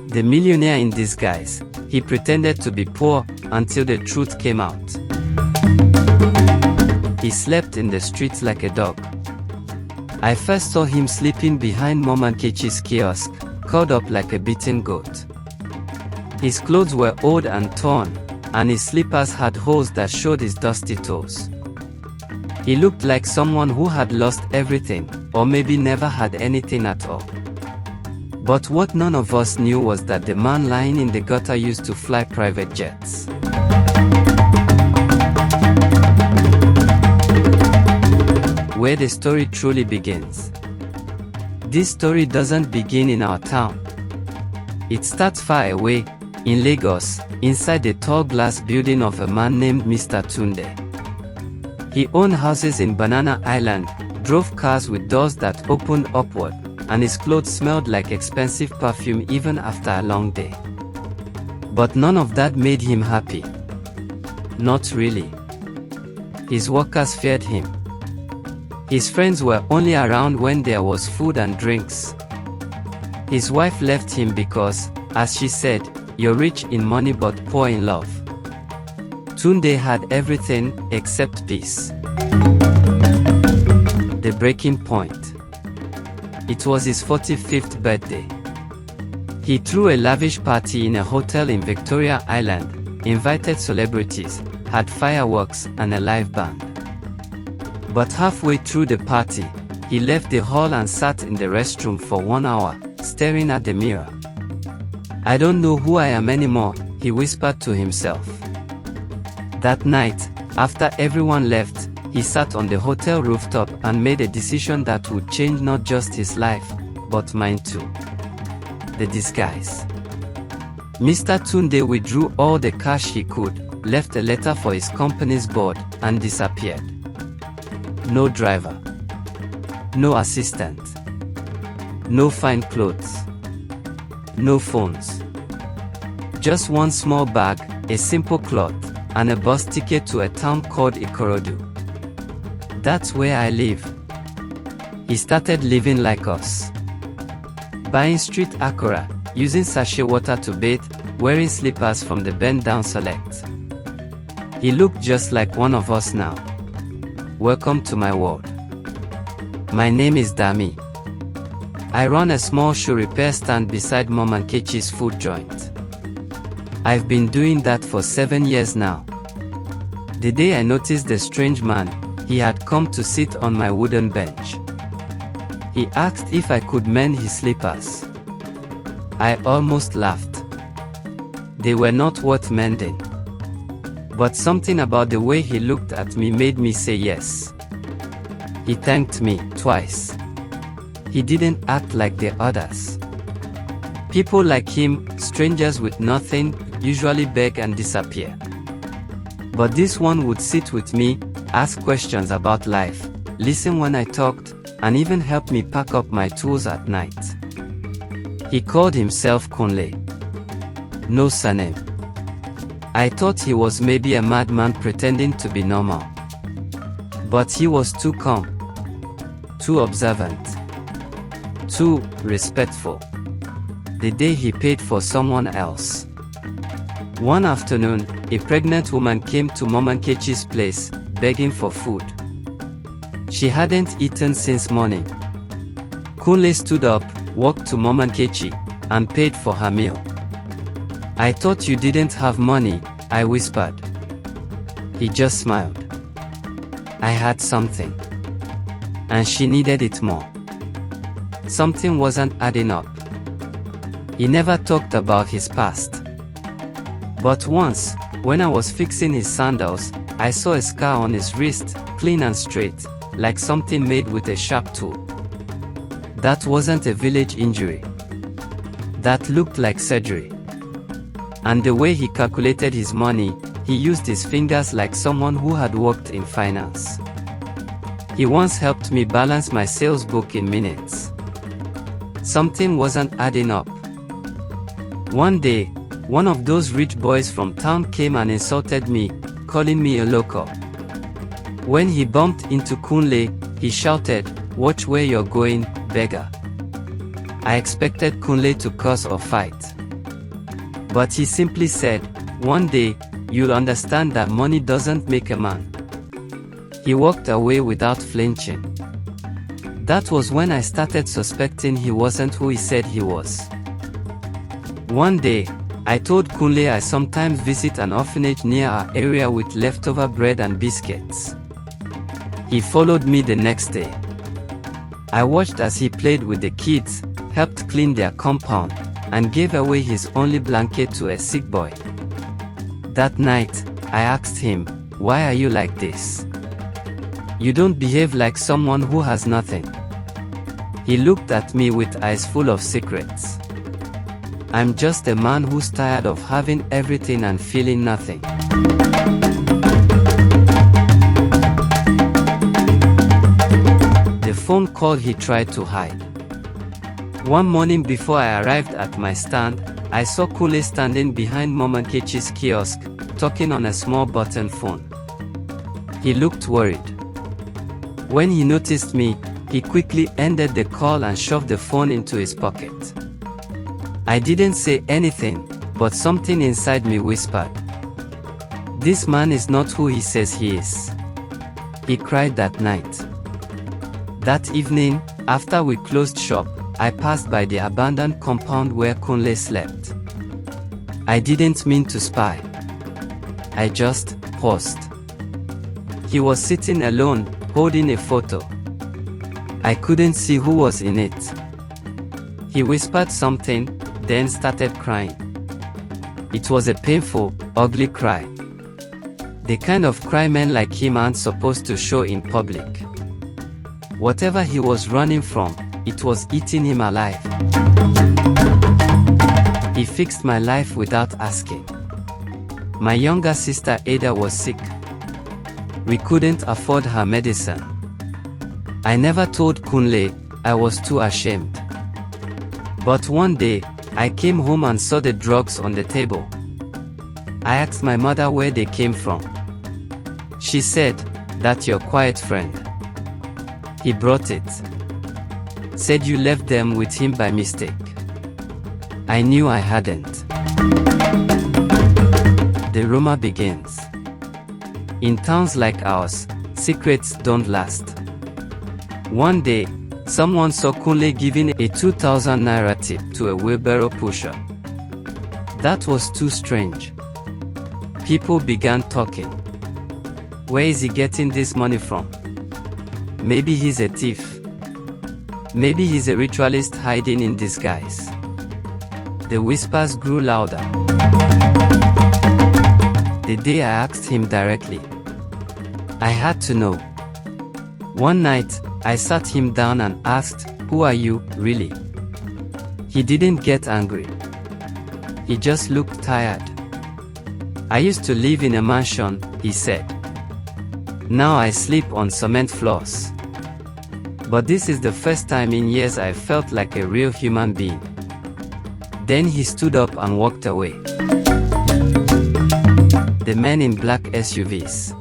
The millionaire in disguise. He pretended to be poor until the truth came out. He slept in the streets like a dog. I first saw him sleeping behind Mama Nkechi's kiosk, curled up like a beaten goat. His clothes were old and torn, and his slippers had holes that showed his dusty toes. He looked like someone who had lost everything, or maybe never had anything at all. But what none of us knew was that the man lying in the gutter used to fly private jets. Where the story truly begins. This story doesn't begin in our town. It starts far away, in Lagos, inside the tall glass building of a man named Mr. Tunde. He owned houses in Banana Island, drove cars with doors that opened upward, and his clothes smelled like expensive perfume even after a long day. But none of that made him happy. Not really. His workers feared him. His friends were only around when there was food and drinks. His wife left him because, as she said, "You're rich in money but poor in love." Tunde had everything except peace. The breaking point. It was his 45th birthday. He threw a lavish party in a hotel in Victoria Island, invited celebrities, had fireworks and a live band. But halfway through the party, he left the hall and sat in the restroom for 1 hour, staring at the mirror. "I don't know who I am anymore," he whispered to himself. That night, after everyone left, he sat on the hotel rooftop and made a decision that would change not just his life, but mine too. The disguise. Mr. Tunde withdrew all the cash he could, left a letter for his company's board, and disappeared. No driver. No assistant. No fine clothes. No phones. Just one small bag, a simple cloth, and a bus ticket to a town called Ikorodu. "That's where I live." He started living like us. Buying street akora, using sachet water to bathe, wearing slippers from the bend-down select. He looked just like one of us now. Welcome to my world. My name is Dami. I run a small shoe repair stand beside Mama Nkechi's food joint. I've been doing that for 7 years now. The day I noticed the strange man, he had come to sit on my wooden bench. He asked if I could mend his slippers. I almost laughed. They were not worth mending. But something about the way he looked at me made me say yes. He thanked me twice. He didn't act like the others. People like him, strangers with nothing, usually beg and disappear. But this one would sit with me, ask questions about life, listen when I talked, and even help me pack up my tools at night. He called himself Kunle. No surname. I thought he was maybe a madman pretending to be normal. But he was too calm, too observant, too respectful. The day he paid for someone else. One afternoon, a pregnant woman came to Mama Nkechi's place, begging for food. She hadn't eaten since morning. Kunle stood up, walked to Mama Nkechi, and paid for her meal. "I thought you didn't have money," I whispered. He just smiled. I had something. And she needed it more. Something wasn't adding up. He never talked about his past. But once, when I was fixing his sandals, I saw a scar on his wrist, clean and straight, like something made with a sharp tool. That wasn't a village injury. That looked like surgery. And the way he calculated his money, he used his fingers like someone who had worked in finance. He once helped me balance my sales book in minutes. Something wasn't adding up. One day, one of those rich boys from town came and insulted me, calling me a loco. When he bumped into Kunle, he shouted, "Watch where you're going, beggar." I expected Kunle to curse or fight. But he simply said, "One day, you'll understand that money doesn't make a man." He walked away without flinching. That was when I started suspecting he wasn't who he said he was. One day, I told Kunle I sometimes visit an orphanage near our area with leftover bread and biscuits. He followed me the next day. I watched as he played with the kids, helped clean their compound, and gave away his only blanket to a sick boy. That night, I asked him, "Why are you like this? You don't behave like someone who has nothing." He looked at me with eyes full of secrets. "I'm just a man who's tired of having everything and feeling nothing." The phone call he tried to hide. One morning before I arrived at my stand, I saw Kunle standing behind Mama Nkechi's kiosk, talking on a small button phone. He looked worried. When he noticed me, he quickly ended the call and shoved the phone into his pocket. I didn't say anything, but something inside me whispered, "This man is not who he says he is." He cried that night. That evening, after we closed shop, I passed by the abandoned compound where Kunle slept. I didn't mean to spy. I just paused. He was sitting alone, holding a photo. I couldn't see who was in it. He whispered something, then started crying. It was a painful, ugly cry. The kind of cry men like him aren't supposed to show in public. Whatever he was running from, it was eating him alive. He fixed my life without asking. My younger sister Ada was sick. We couldn't afford her medicine. I never told Kunle, I was too ashamed. But one day, I came home and saw the drugs on the table. I asked my mother where they came from. She said, "That's your quiet friend. He brought it. Said you left them with him by mistake." I knew I hadn't. The rumor begins. In towns like ours, secrets don't last. One day, someone saw Kunle giving a 2,000 naira tip to a wheelbarrow pusher. That was too strange. People began talking. Where is he getting this money from? Maybe he's a thief. Maybe he's a ritualist hiding in disguise. The whispers grew louder. The day I asked him directly, I had to know. One night, I sat him down and asked, "Who are you, really?" He didn't get angry. He just looked tired. "I used to live in a mansion," he said. "Now I sleep on cement floors. But this is the first time in years I felt like a real human being." Then he stood up and walked away. The men in black SUVs.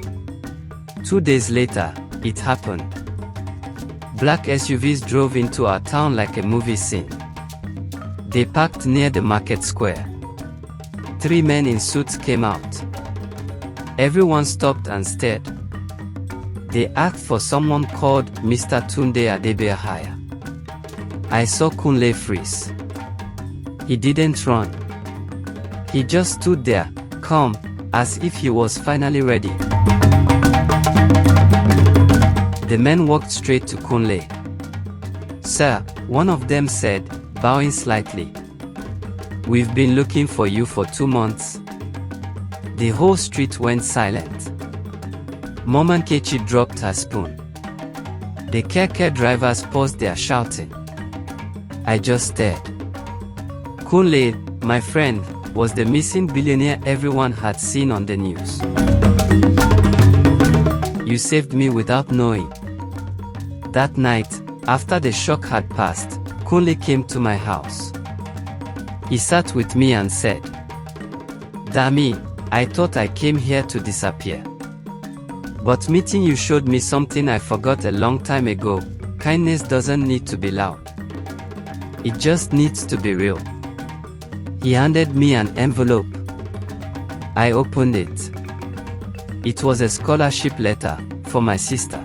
2 days later, it happened. Black SUVs drove into our town like a movie scene. They parked near the market square. 3 men in suits came out. Everyone stopped and stared. They asked for someone called Mr. Tunde Adebehaya. I saw Kunle freeze. He didn't run. He just stood there, calm, as if he was finally ready. The men walked straight to Kunle. "Sir," one of them said, bowing slightly. "We've been looking for you for 2 months." The whole street went silent. Mama Nkechi dropped her spoon. The keke drivers paused their shouting. I just stared. Kunle, my friend, was the missing billionaire everyone had seen on the news. You saved me without knowing. That night, after the shock had passed, Kunle came to my house. He sat with me and said, "Dami, I thought I came here to disappear. But meeting you showed me something I forgot a long time ago. Kindness doesn't need to be loud. It just needs to be real." He handed me an envelope. I opened it. It was a scholarship letter for my sister,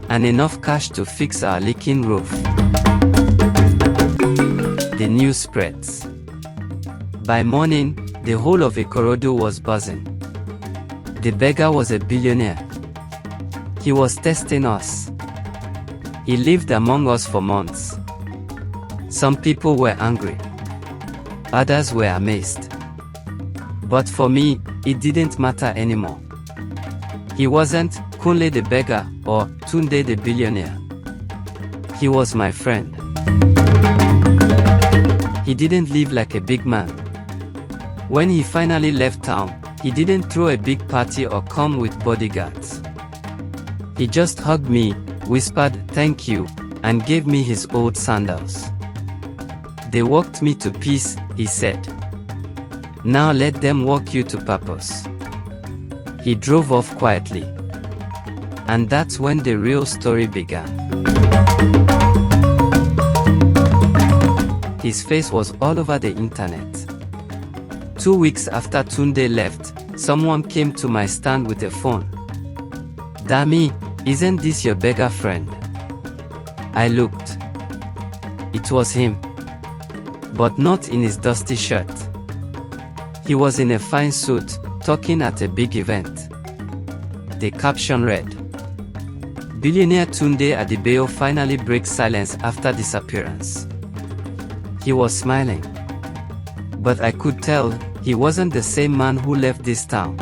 and enough cash to fix our leaking roof. The news spreads. By morning, the whole of Ikorodu was buzzing. The beggar was a billionaire. He was testing us. He lived among us for months. Some people were angry. Others were amazed. But for me, it didn't matter anymore. He wasn't Kunle the beggar or Tunde the billionaire. He was my friend. He didn't live like a big man. When he finally left town, he didn't throw a big party or come with bodyguards. He just hugged me, whispered thank you, and gave me his old sandals. They walked me to peace, he said. Now let them walk you to purpose. He drove off quietly. And that's when the real story began. His face was all over the internet. 2 weeks after Tunde left, someone came to my stand with a phone. Dami, isn't this your beggar friend? I looked. It was him. But not in his dusty shirt. He was in a fine suit, talking at a big event. The caption read, Billionaire Tunde Adebayo finally breaks silence after disappearance. He was smiling. But I could tell he wasn't the same man who left this town.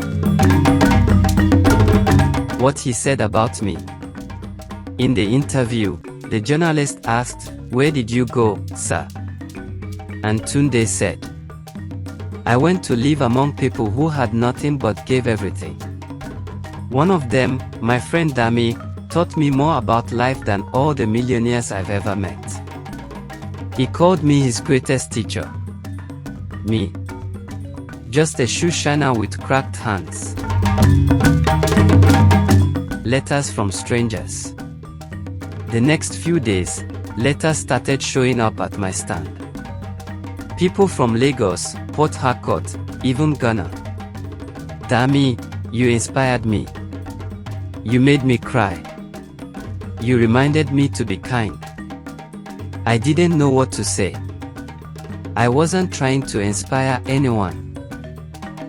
What he said about me. In the interview, the journalist asked, "Where did you go, sir?" And Tunde said, "I went to live among people who had nothing but gave everything. One of them, my friend Dami, taught me more about life than all the millionaires I've ever met. He called me his greatest teacher. Me. Just a shoe shiner with cracked hands." Letters from strangers. The next few days, letters started showing up at my stand. People from Lagos, Port Harcourt, even Ghana. Dami, you inspired me. You made me cry. You reminded me to be kind. I didn't know what to say. I wasn't trying to inspire anyone.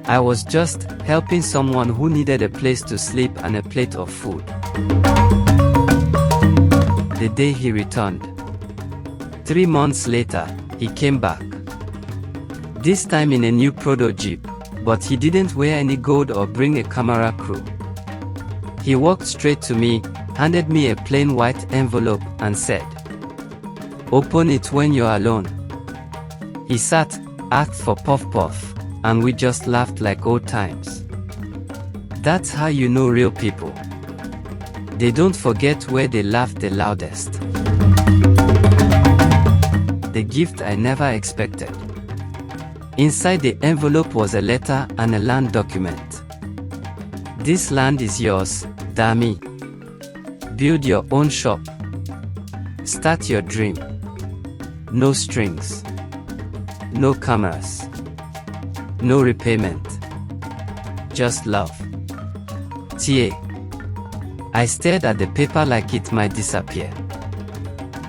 I was just helping someone who needed a place to sleep and a plate of food. The day he returned. 3 months later, he came back. This time in a new Prodo Jeep, but he didn't wear any gold or bring a camera crew. He walked straight to me, handed me a plain white envelope and said, "Open it when you're alone." He sat, asked for puff puff, and we just laughed like old times. That's how you know real people. They don't forget where they laughed the loudest. The gift I never expected. Inside the envelope was a letter and a land document. "This land is yours, Dami. Build your own shop. Start your dream. No strings. No cameras. No repayment. Just love. Tie." I stared at the paper like it might disappear.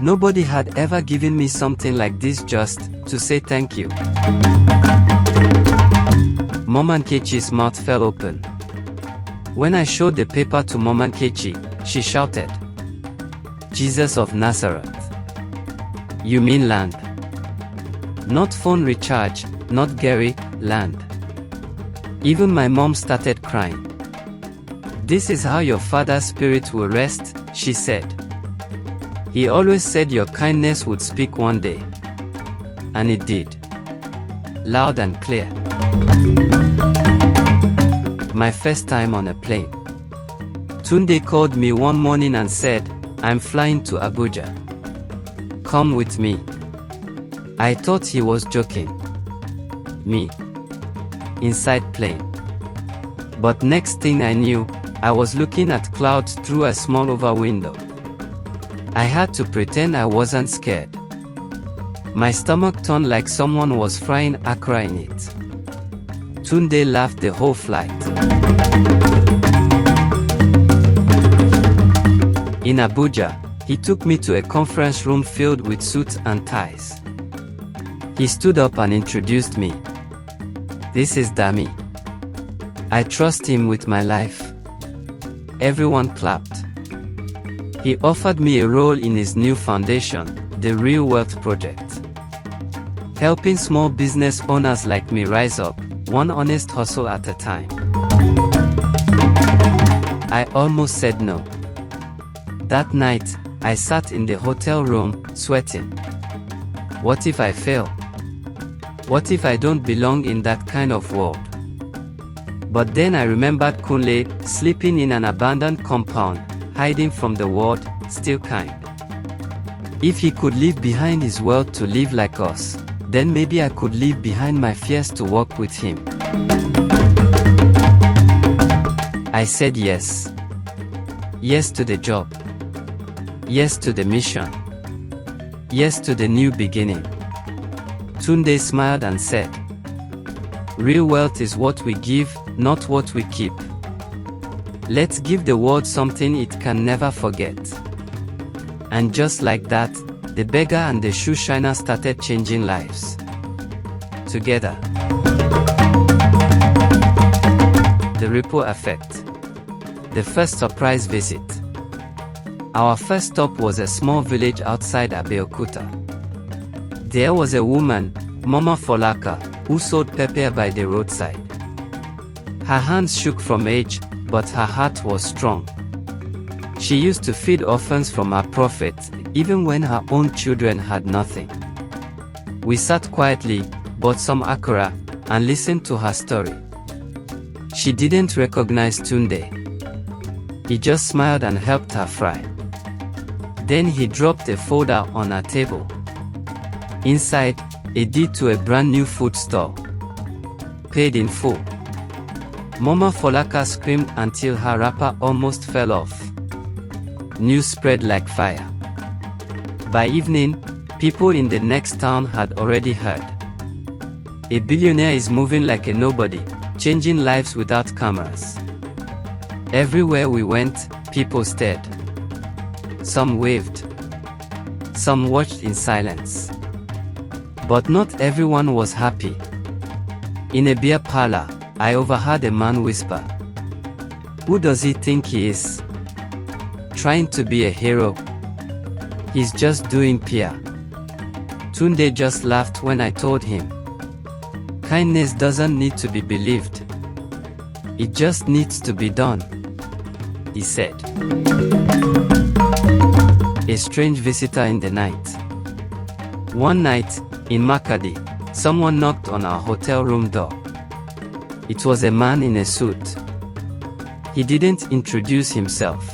Nobody had ever given me something like this just to say thank you. Mom Nkechi's mouth fell open. When I showed the paper to Mom Nkechi, she shouted, "Jesus of Nazareth. You mean land? Not phone recharge, not Gary, land." Even my mom started crying. "This is how your father's spirit will rest," she said. "He always said your kindness would speak one day." And it did. Loud and clear. My first time on a plane. Tunde called me one morning and said, "I'm flying to Abuja. Come with me." I thought he was joking. Me. Inside plane. But next thing I knew, I was looking at clouds through a small over window. I had to pretend I wasn't scared. My stomach turned like someone was frying akra in it. Tunde laughed the whole flight. In Abuja, he took me to a conference room filled with suits and ties. He stood up and introduced me. This is Dami. I trust him with my life. Everyone clapped. He offered me a role in his new foundation, the Real Wealth Project, helping small business owners like me rise up, one honest hustle at a time. I almost said no. That night, I sat in the hotel room, sweating. What if I fail? What if I don't belong in that kind of world? But then I remembered Kunle, sleeping in an abandoned compound, hiding from the world, still kind. If he could leave behind his wealth to live like us, then maybe I could leave behind my fears to walk with him. I said yes. Yes to the job. Yes to the mission. Yes to the new beginning. Tunde smiled and said, "Real wealth is what we give, not what we keep. Let's give the world something it can never forget." And just like that, the beggar and the shoe shiner started changing lives. Together. The ripple effect. The first surprise visit. Our first stop was a small village outside Abeokuta. There was a woman, Mama Folaka, who sold pepper by the roadside. Her hands shook from age, but her heart was strong. She used to feed orphans from her profits, even when her own children had nothing. We sat quietly, bought some akara, and listened to her story. She didn't recognize Tunde. He just smiled and helped her fry. Then he dropped a folder on her table. Inside, a deed to a brand new food store. Paid in full. Mama Folaka screamed until her wrapper almost fell off. News spread like fire. By evening, people in the next town had already heard. A billionaire is moving like a nobody, changing lives without cameras. Everywhere we went, people stared. Some waved. Some watched in silence. But not everyone was happy. In a beer parlor, I overheard a man whisper, "Who does he think he is? Trying to be a hero? He's just doing PR." Tunde just laughed when I told him, "Kindness doesn't need to be believed. It just needs to be done," he said. A strange visitor in the night. One night, in Makadi, someone knocked on our hotel room door. It was a man in a suit. He didn't introduce himself.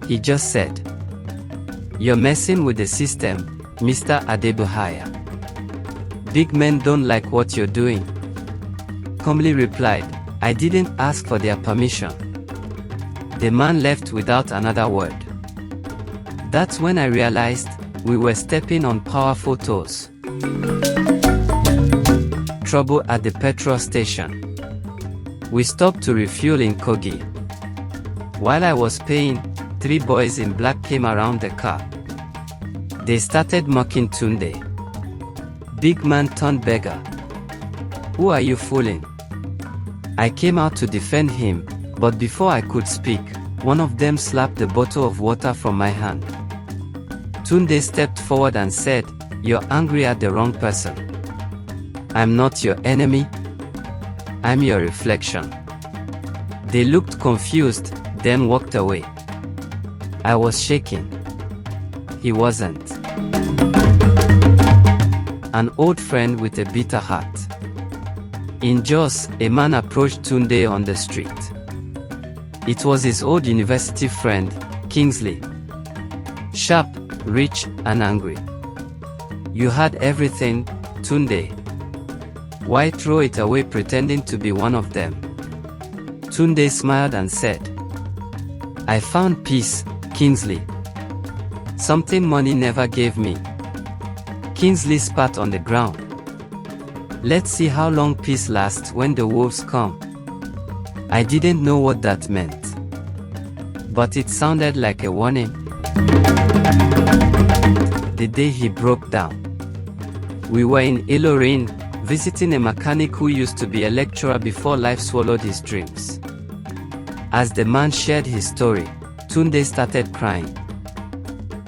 He just said, "You're messing with the system, Mr. Adebuhaya. Big men don't like what you're doing." Calmly replied, "I didn't ask for their permission." The man left without another word. That's when I realized we were stepping on powerful toes. Trouble at the petrol station. We stopped to refuel in Kogi. While I was paying, 3 boys in black came around the car. They started mocking Tunde. Big man turned beggar. "Who are you fooling?" I came out to defend him, but before I could speak, one of them slapped the bottle of water from my hand. Tunde stepped forward and said, "You're angry at the wrong person. I'm not your enemy. I'm your reflection." They looked confused, then walked away. I was shaking. He wasn't. An old friend with a bitter heart. In Jos, a man approached Tunde on the street. It was his old university friend, Kingsley. Sharp, rich, and angry. "You had everything, Tunde. Why throw it away pretending to be one of them?" Tunde smiled and said, "I found peace, Kingsley. Something money never gave me." Kingsley spat on the ground. Let's see how long peace lasts when the wolves come. I didn't know what that meant, but it sounded like a warning. The day he broke down. We were in Ilorin, visiting a mechanic who used to be a lecturer before life swallowed his dreams. As the man shared his story, Tunde started crying.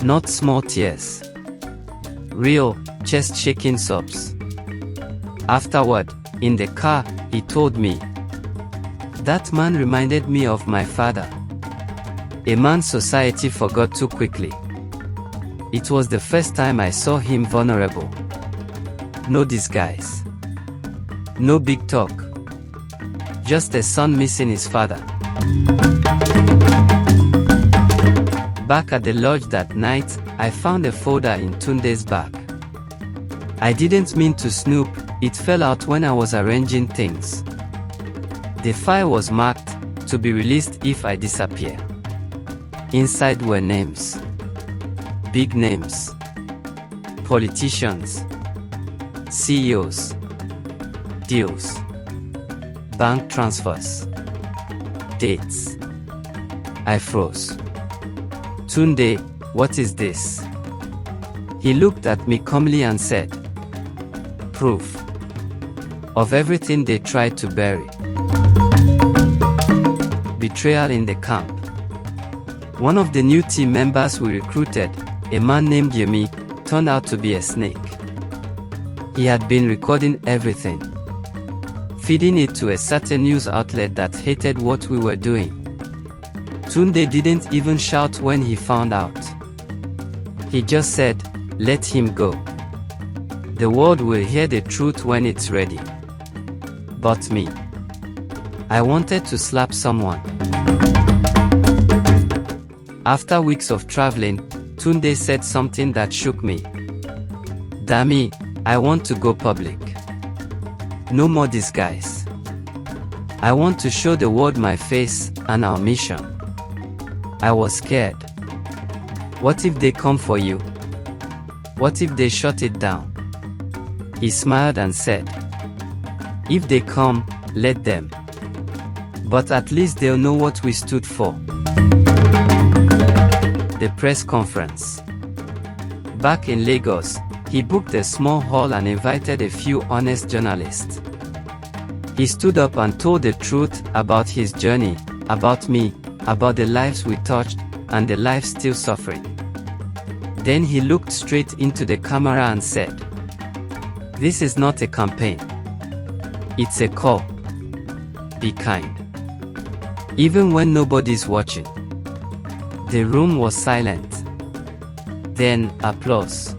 Not small tears. Real, chest-shaking sobs. Afterward, in the car, he told me, "That man reminded me of my father. A man society forgot too quickly. It was the first time I saw him vulnerable. No disguise. No big talk. Just a son missing his father." Back at the lodge that night, I found a folder in Tunde's bag. I didn't mean to snoop, it fell out when I was arranging things. The file was marked, "To be released if I disappear." Inside were names. Big names. Politicians. CEOs. Deals. Bank transfers. Dates. I froze. "Tunde, what is this?" He looked at me calmly and said, "Proof of everything they tried to bury." Betrayal in the camp. One of the new team members we recruited, a man named Yemi, turned out to be a snake. He had been recording everything, feeding it to a certain news outlet that hated what we were doing. Tunde didn't even shout when he found out. He just said, "Let him go. The world will hear the truth when it's ready." But me, I wanted to slap someone. After weeks of traveling, Tunde said something that shook me. "Dami, I want to go public. No more disguise. I want to show the world my face and our mission." I was scared. What if they come for you? What if they shut it down? He smiled and said, "If they come, let them. But at least they'll know what we stood for." The press conference. Back in Lagos, he booked a small hall and invited a few honest journalists. He stood up and told the truth about his journey, about me, about the lives we touched, and the lives still suffering. Then he looked straight into the camera and said, "This is not a campaign. It's a call. Be kind. Even when nobody's watching." The room was silent. Then, applause.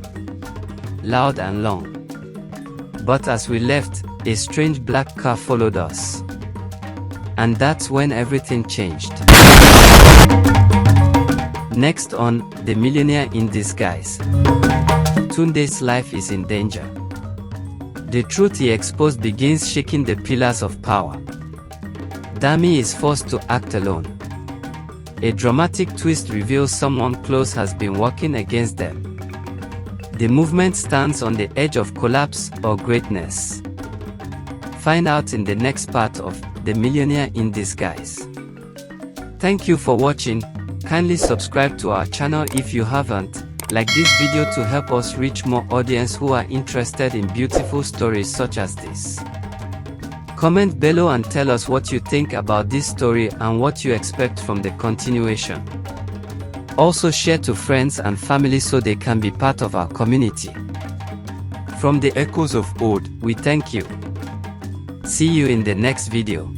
Loud and long. But as we left, a strange black car followed us. And that's when everything changed. Next on The Millionaire in Disguise. Tunde's life is in danger. The truth he exposed begins shaking the pillars of power. Dami is forced to act alone. A dramatic twist reveals someone close has been working against them. The movement stands on the edge of collapse or greatness. Find out in the next part of The Millionaire in Disguise. Thank you for watching. Kindly subscribe to our channel if you haven't. Like this video to help us reach more audience who are interested in beautiful stories such as this. Comment below and tell us what you think about this story and what you expect from the continuation. Also share to friends and family so they can be part of our community. From the echoes of old, we thank you. See you in the next video.